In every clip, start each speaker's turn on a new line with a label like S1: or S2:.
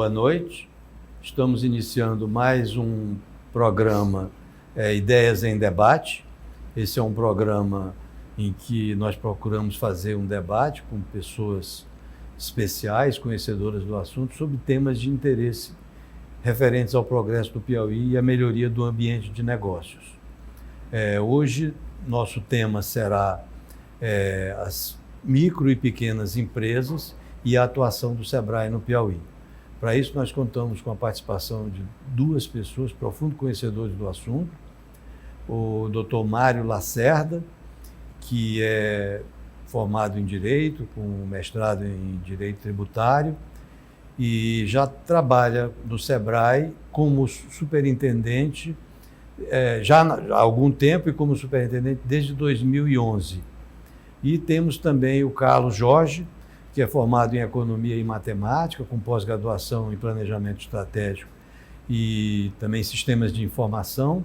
S1: boa noite. Estamos iniciando mais um programa Ideias em Debate. Esse é um programa em que nós procuramos fazer um debate com pessoas especiais, conhecedoras do assunto, sobre temas de interesse referentes ao progresso do Piauí e à melhoria do ambiente de negócios. Hoje, nosso tema será as micro e pequenas empresas e a atuação do SEBRAE no Piauí. Para isso, nós contamos com a participação de duas pessoas, profundos conhecedores do assunto, o Dr. Mário Lacerda, que é formado em Direito, com mestrado em Direito Tributário, e já trabalha no SEBRAE como superintendente, já há algum tempo, e como superintendente desde 2011. E temos também o Carlos Jorge, que é formado em Economia e Matemática, com pós-graduação em Planejamento Estratégico e também Sistemas de Informação,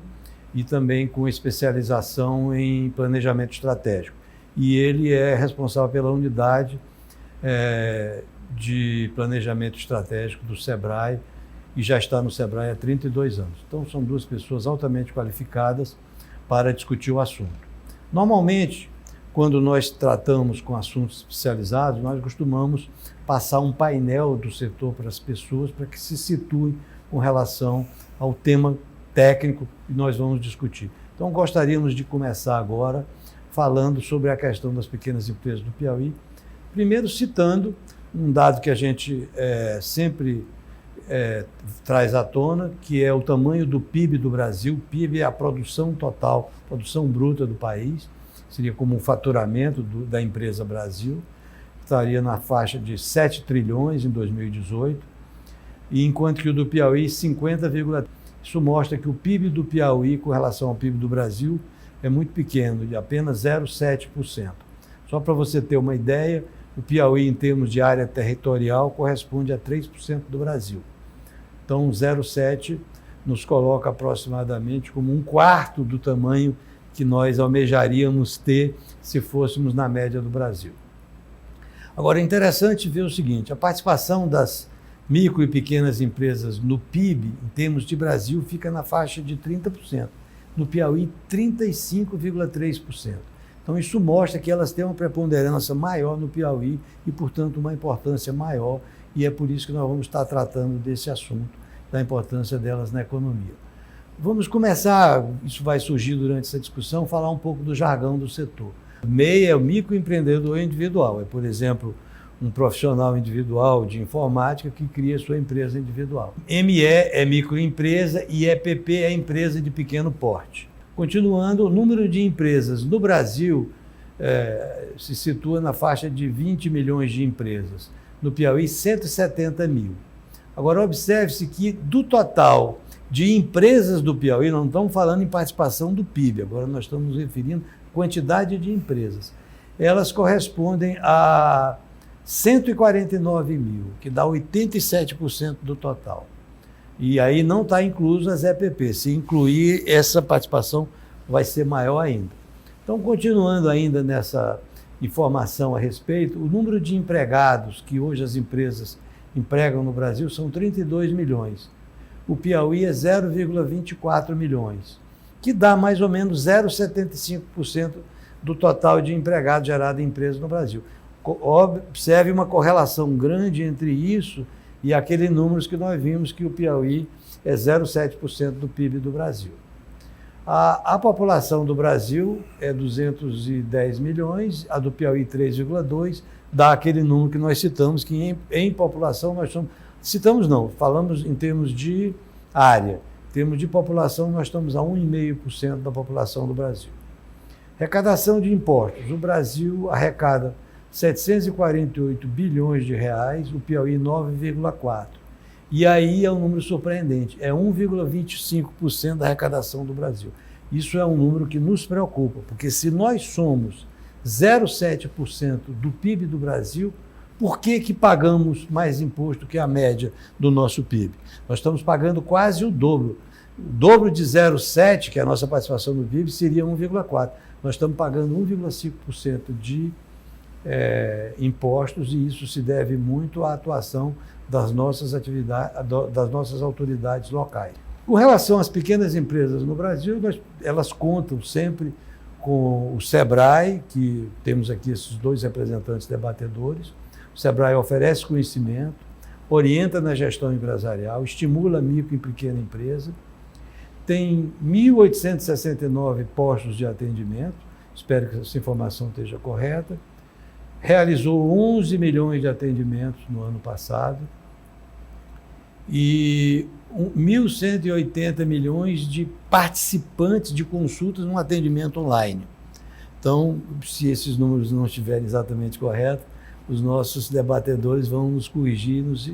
S1: e também com especialização em Planejamento Estratégico. E ele é responsável pela unidade de Planejamento Estratégico do SEBRAE e já está no SEBRAE há 32 anos. Então, são duas pessoas altamente qualificadas para discutir o assunto. Normalmente, quando nós tratamos com assuntos especializados, nós costumamos passar um painel do setor para as pessoas para que se situem com relação ao tema técnico que nós vamos discutir. Então, gostaríamos de começar agora falando sobre a questão das pequenas empresas do Piauí, primeiro citando um dado que a gente sempre traz à tona, que é o tamanho do PIB do Brasil. O PIB é a produção total, produção bruta do país, seria como um faturamento da empresa Brasil, estaria na faixa de 7 trilhões em 2018, e enquanto que o do Piauí, 50,3. Isso mostra que o PIB do Piauí, com relação ao PIB do Brasil, é muito pequeno, de apenas 0,7%. Só para você ter uma ideia, o Piauí, em termos de área territorial, corresponde a 3% do Brasil. Então, 0,7% nos coloca aproximadamente como um quarto do tamanho que nós almejaríamos ter se fôssemos na média do Brasil. Agora, é interessante ver o seguinte: a participação das micro e pequenas empresas no PIB, em termos de Brasil, fica na faixa de 30%. No Piauí, 35,3%. Então, isso mostra que elas têm uma preponderância maior no Piauí e, portanto, uma importância maior, e é por isso que nós vamos estar tratando desse assunto, da importância delas na economia. Vamos começar, isso vai surgir durante essa discussão, falar um pouco do jargão do setor. MEI é o microempreendedor individual, é, por exemplo, um profissional individual de informática que cria sua empresa individual. ME é microempresa e EPP é empresa de pequeno porte. Continuando, o número de empresas no Brasil se situa na faixa de 20 milhões de empresas. No Piauí, 170 mil. Agora, observe-se que do total de empresas do Piauí, não estamos falando em participação do PIB, agora nós estamos nos referindo à quantidade de empresas. Elas correspondem a 149 mil, que dá 87% do total. E aí não está incluso as EPP. Se incluir essa participação, vai ser maior ainda. Então, continuando ainda nessa informação a respeito, o número de empregados que hoje as empresas empregam no Brasil são 32 milhões. O Piauí é 0,24 milhões, que dá mais ou menos 0,75% do total de empregados gerados em empresas no Brasil. Observe uma correlação grande entre isso e aqueles números que nós vimos, que o Piauí é 0,7% do PIB do Brasil. A população do Brasil é 210 milhões, a do Piauí 3,2, dá aquele número que nós citamos, que em população nós somos... Citamos não, falamos em termos de área. Em termos de população, nós estamos a 1,5% da população do Brasil. Arrecadação de impostos. O Brasil arrecada 748 bilhões de reais, o Piauí 9,4. E aí é um número surpreendente, é 1,25% da arrecadação do Brasil. Isso é um número que nos preocupa, porque se nós somos 0,7% do PIB do Brasil, por que pagamos mais imposto que a média do nosso PIB? Nós estamos pagando quase o dobro. O dobro de 0,7%, que é a nossa participação no PIB, seria 1,4%. Nós estamos pagando 1,5% de impostos, e isso se deve muito à atuação das nossas atividades, das nossas autoridades locais. Com relação às pequenas empresas no Brasil, elas contam sempre com o SEBRAE, que temos aqui esses 2 representantes debatedores. O SEBRAE oferece conhecimento, orienta na gestão empresarial, estimula a micro e pequena empresa, tem 1.869 postos de atendimento, espero que essa informação esteja correta, realizou 11 milhões de atendimentos no ano passado e 1.180 milhões de participantes de consultas num atendimento online. Então, se esses números não estiverem exatamente corretos, os nossos debatedores vão nos corrigir, nos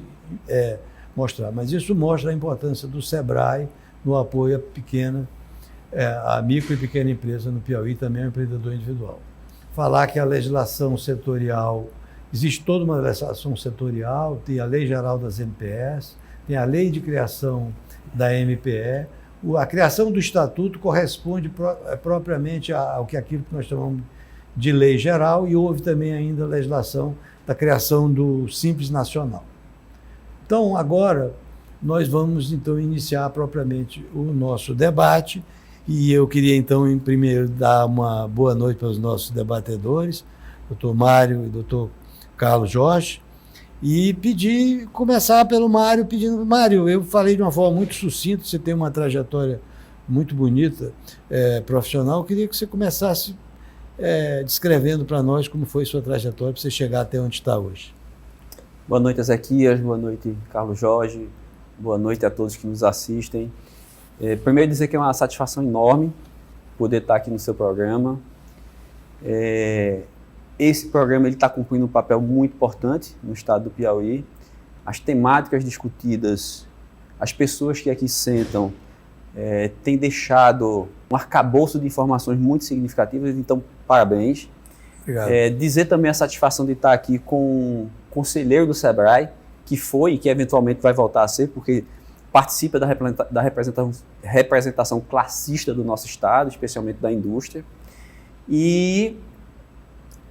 S1: mostrar. Mas isso mostra a importância do SEBRAE no apoio à micro e pequena empresa no Piauí, também ao empreendedor individual. Falar que a legislação setorial, existe toda uma legislação setorial, tem a Lei Geral das MPS, tem a Lei de Criação da MPE. A criação do Estatuto corresponde propriamente aquilo que nós chamamos de lei geral, e houve também ainda a legislação da criação do Simples Nacional. Então, agora, nós vamos então iniciar propriamente o nosso debate, e eu queria então, em primeiro, dar uma boa noite para os nossos debatedores, doutor Mário e doutor Carlos Jorge, e começar pelo Mário, pedindo, Mário, eu falei de uma forma muito sucinta, você tem uma trajetória muito bonita, profissional, eu queria que você começasse descrevendo para nós como foi sua trajetória para você chegar até onde está hoje.
S2: Boa noite, Ezequias, boa noite, Carlos Jorge, boa noite a todos que nos assistem. Primeiro dizer que é uma satisfação enorme poder estar aqui no seu programa. Esse programa está cumprindo um papel muito importante no estado do Piauí. As temáticas discutidas, as pessoas que aqui sentam, têm deixado um arcabouço de informações muito significativas, então parabéns.
S1: Obrigado.
S2: Dizer também a satisfação de estar aqui com o conselheiro do SEBRAE, que foi e que eventualmente vai voltar a ser, porque participa da representação classista do nosso estado, especialmente da indústria. E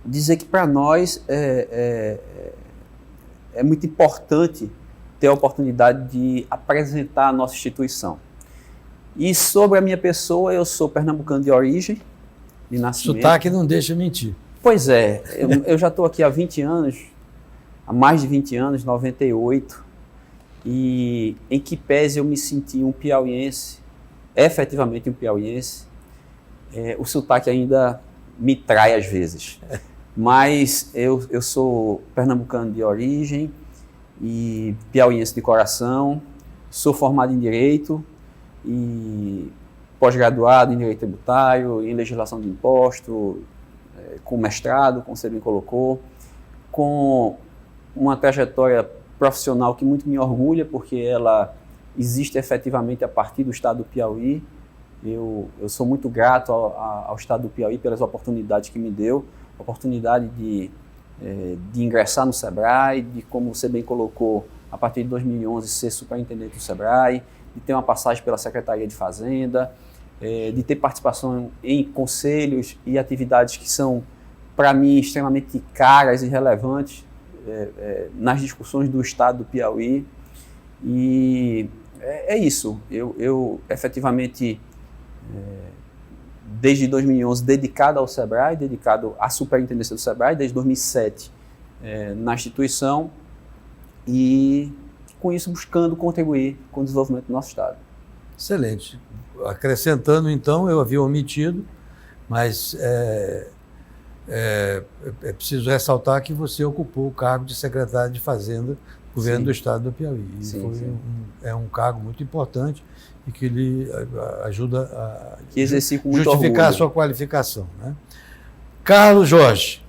S2: dizer que para nós é muito importante ter a oportunidade de apresentar a nossa instituição. E sobre a minha pessoa, eu sou pernambucano de origem, de nascimento.
S1: Sotaque não deixa mentir.
S2: Pois é, eu já estou aqui há 20 anos, há mais de 20 anos, 98, e em que pese eu me senti um piauiense, efetivamente um piauiense, o sotaque ainda me trai às vezes. Mas eu sou pernambucano de origem e piauiense de coração, sou formado em Direito e pós-graduado em Direito Tributário, em Legislação de Imposto, com mestrado, como você bem colocou, com uma trajetória profissional que muito me orgulha, porque ela existe efetivamente a partir do estado do Piauí. Eu sou muito grato ao estado do Piauí pelas oportunidades que me deu, oportunidade de ingressar no SEBRAE, de, como você bem colocou, a partir de 2011 ser superintendente do SEBRAE, de ter uma passagem pela Secretaria de Fazenda, de ter participação em conselhos e atividades que são, para mim, extremamente caras e relevantes nas discussões do estado do Piauí. E é isso. Eu efetivamente, desde 2011, dedicado ao SEBRAE, dedicado à superintendência do SEBRAE, desde 2007 na instituição, e com isso buscando contribuir com o desenvolvimento do nosso estado.
S1: Excelente. Acrescentando, então, eu havia omitido, mas é preciso ressaltar que você ocupou o cargo de secretário de Fazenda do governo do estado do Piauí. É um cargo muito importante e que lhe ajuda a justificar a sua qualificação, né? Carlos Jorge,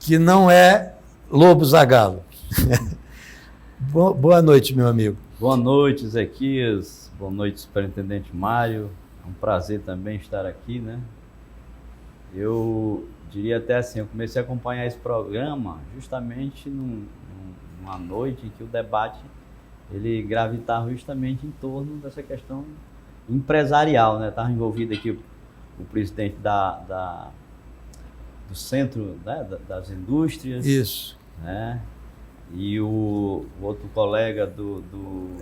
S1: que não é Lobo Zagallo. Boa noite, meu amigo.
S3: Boa noite, Ezequias. Boa noite, superintendente Mário. É um prazer também estar aqui, né? Eu diria até assim, eu comecei a acompanhar esse programa justamente numa noite em que o debate ele gravitava justamente em torno dessa questão empresarial, né? Estava envolvido aqui o presidente do Centro, né, das Indústrias.
S1: Isso.
S3: Né? e o outro colega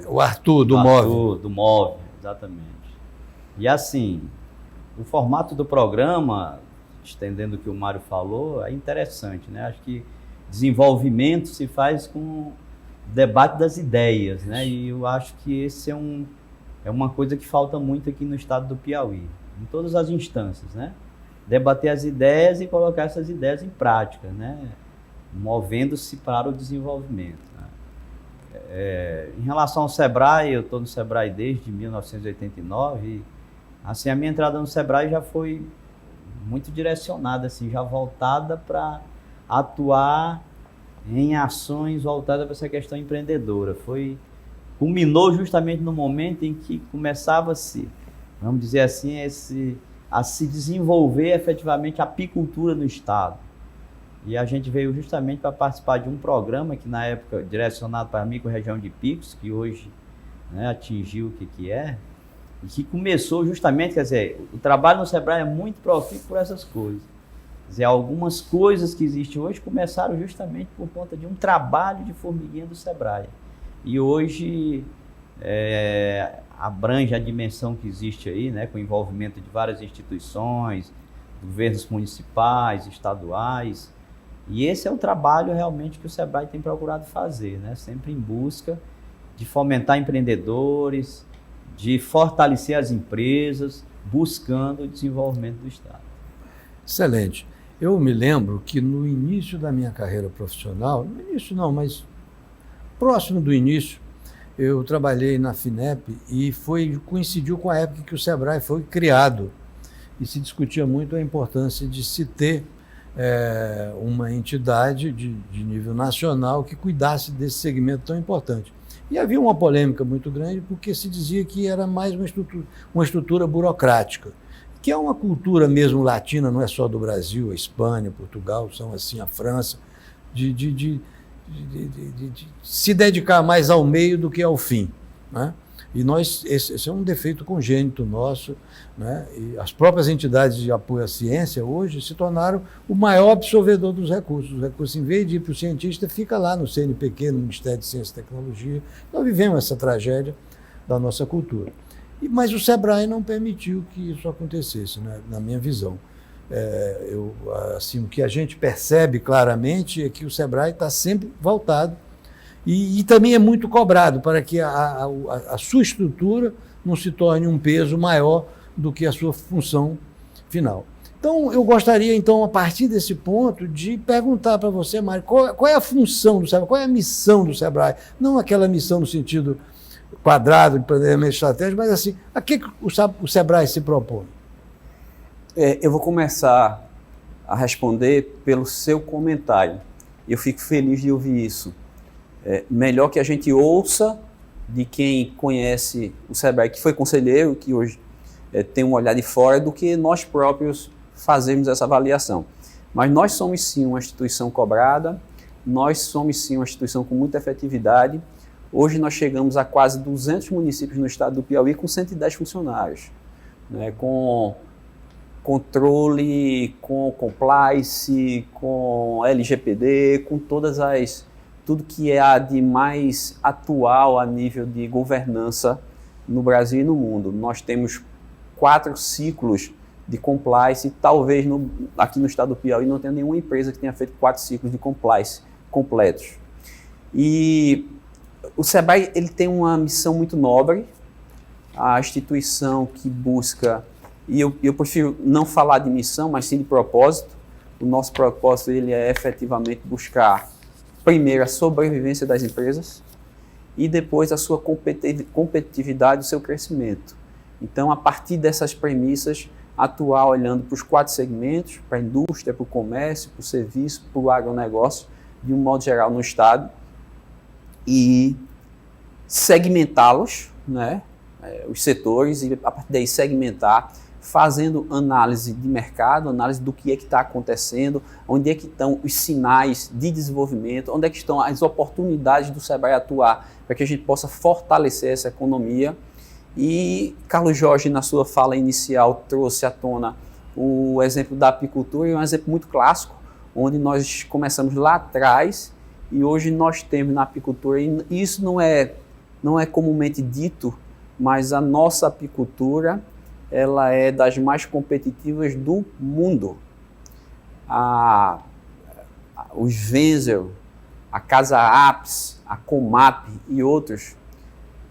S1: O Arthur, do MOVE.
S3: Do MOVE, exatamente. E assim, o formato do programa, estendendo o que o Mário falou, é interessante, né? Acho que desenvolvimento se faz com o debate das ideias, né? E eu acho que esse é uma coisa que falta muito aqui no estado do Piauí, em todas as instâncias, né? Debater as ideias e colocar essas ideias em prática, né? Movendo-se para o desenvolvimento, né? Em relação ao Sebrae, eu estou no Sebrae desde 1989 e assim, a minha entrada no Sebrae já foi muito direcionada, assim, já voltada para atuar em ações voltadas para essa questão empreendedora. Culminou justamente no momento em que começava-se, vamos dizer assim, a se desenvolver efetivamente a apicultura no estado. E a gente veio justamente para participar de um programa que na época direcionado para a micro-região de Picos, que hoje, né, atingiu o que é, e que começou justamente, quer dizer, o trabalho no Sebrae é muito profícuo por essas coisas. Quer dizer, algumas coisas que existem hoje começaram justamente por conta de um trabalho de formiguinha do Sebrae. E hoje abrange a dimensão que existe aí, né, com o envolvimento de várias instituições, governos municipais, estaduais. E esse é o trabalho realmente que o Sebrae tem procurado fazer, né, sempre em busca de fomentar empreendedores, de fortalecer as empresas, buscando o desenvolvimento do estado.
S1: Excelente. Eu me lembro que no início da minha carreira profissional, no início não, mas próximo do início, eu trabalhei na FINEP e coincidiu com a época que o Sebrae foi criado e se discutia muito a importância de se ter uma entidade de nível nacional que cuidasse desse segmento tão importante. E havia uma polêmica muito grande porque se dizia que era mais uma estrutura burocrática, que é uma cultura mesmo latina, não é só do Brasil, a Espanha, Portugal, são assim, a França, de se dedicar mais ao meio do que ao fim, né? E esse é um defeito congênito nosso, né? E as próprias entidades de apoio à ciência hoje se tornaram o maior absorvedor dos recursos. Os recursos, em vez de ir para o cientista, fica lá no CNPq, no Ministério de Ciência e Tecnologia. Nós vivemos essa tragédia da nossa cultura. Mas o Sebrae não permitiu que isso acontecesse, né? Na minha visão. Assim, o que a gente percebe claramente é que o Sebrae está sempre voltado e também é muito cobrado para que a sua estrutura não se torne um peso maior do que a sua função final. Então, eu gostaria, então, a partir desse ponto, de perguntar para você, Mário, qual é a função do Sebrae, qual é a missão do Sebrae? Não aquela missão no sentido quadrado de planejamento estratégico, mas assim, a que o Sebrae se propõe?
S2: Eu vou começar a responder pelo seu comentário. Eu fico feliz de ouvir isso. Melhor que a gente ouça de quem conhece o Sebrae, que foi conselheiro, que hoje tem um olhar de fora, do que nós próprios fazermos essa avaliação. Mas nós somos sim uma instituição cobrada, nós somos sim uma instituição com muita efetividade. Hoje nós chegamos a quase 200 municípios no estado do Piauí com 110 funcionários, né, com controle, com compliance, com LGPD, com tudo que há de mais atual a nível de governança no Brasil e no mundo. Nós temos 4 ciclos de compliance, talvez aqui no estado do Piauí não tenha nenhuma empresa que tenha feito 4 ciclos de compliance completos. E o Sebrae ele tem uma missão muito nobre, a instituição que busca, e eu prefiro não falar de missão, mas sim de propósito. O nosso propósito ele é efetivamente buscar, primeiro, a sobrevivência das empresas e depois a sua competitividade, o seu crescimento. Então, a partir dessas premissas, atuar olhando para os 4 segmentos, para a indústria, para o comércio, para o serviço, para o agronegócio, de um modo geral no estado, e segmentá-los, né, os setores, e a partir daí segmentar, fazendo análise de mercado, análise do que é que está acontecendo, onde é que estão os sinais de desenvolvimento, onde é que estão as oportunidades do Sebrae atuar, para que a gente possa fortalecer essa economia. E Carlos Jorge, na sua fala inicial, trouxe à tona o exemplo da apicultura, e um exemplo muito clássico, onde nós começamos lá atrás E hoje nós temos na apicultura, e isso não é comumente dito, mas a nossa apicultura, ela é das mais competitivas do mundo. Os Wenzel, a Casa Apis, a Comap e outros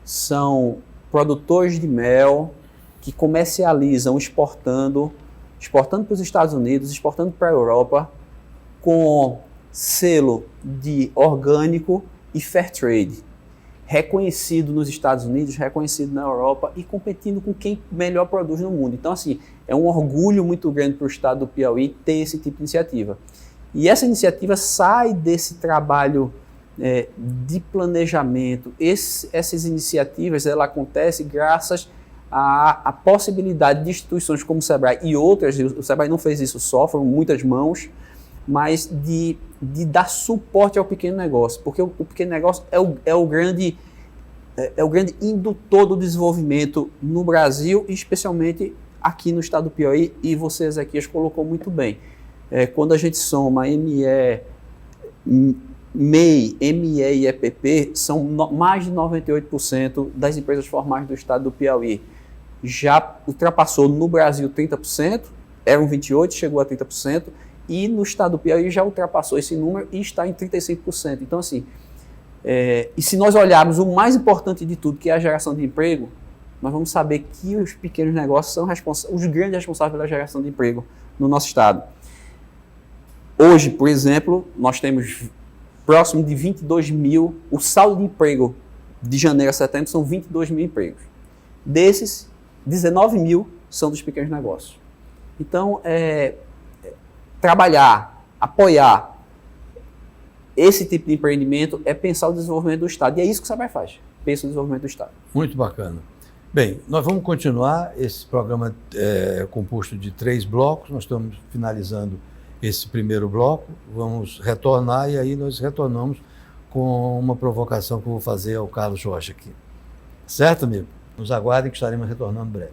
S2: são produtores de mel que comercializam exportando para os Estados Unidos, exportando para a Europa, com selo de orgânico e fair trade, reconhecido nos Estados Unidos, reconhecido na Europa e competindo com quem melhor produz no mundo. Então, assim, é um orgulho muito grande para o estado do Piauí ter esse tipo de iniciativa. E essa iniciativa sai desse trabalho de planejamento. Essas iniciativas, ela acontece graças à possibilidade de instituições como o Sebrae e outras, o Sebrae não fez isso só, foram muitas mãos, mas de dar suporte ao pequeno negócio, porque o pequeno negócio é o grande indutor do desenvolvimento no Brasil, e especialmente aqui no estado do Piauí, e você, Ezequias, colocou muito bem. Quando a gente soma MEI e EPP, são mais de 98% das empresas formais do estado do Piauí. Já ultrapassou no Brasil 30%, eram 28%, chegou a 30%, e no estado do Piauí já ultrapassou esse número e está em 35%. Então, assim, e se nós olharmos o mais importante de tudo, que é a geração de emprego, nós vamos saber que os pequenos negócios são os grandes responsáveis pela geração de emprego no nosso estado. Hoje, por exemplo, nós temos próximo de 22 mil, o saldo de emprego de janeiro a setembro são 22 mil empregos. Desses, 19 mil são dos pequenos negócios. Então, trabalhar, apoiar esse tipo de empreendimento é pensar o desenvolvimento do Estado. E é isso que o Sebrae faz, pensa o desenvolvimento do Estado.
S1: Muito bacana. Bem, nós vamos continuar esse programa composto de 3 blocos. Nós estamos finalizando esse primeiro bloco, vamos retornar e aí nós retornamos com uma provocação que eu vou fazer ao Carlos Rocha aqui. Certo, amigo? Nos aguardem que estaremos retornando breve.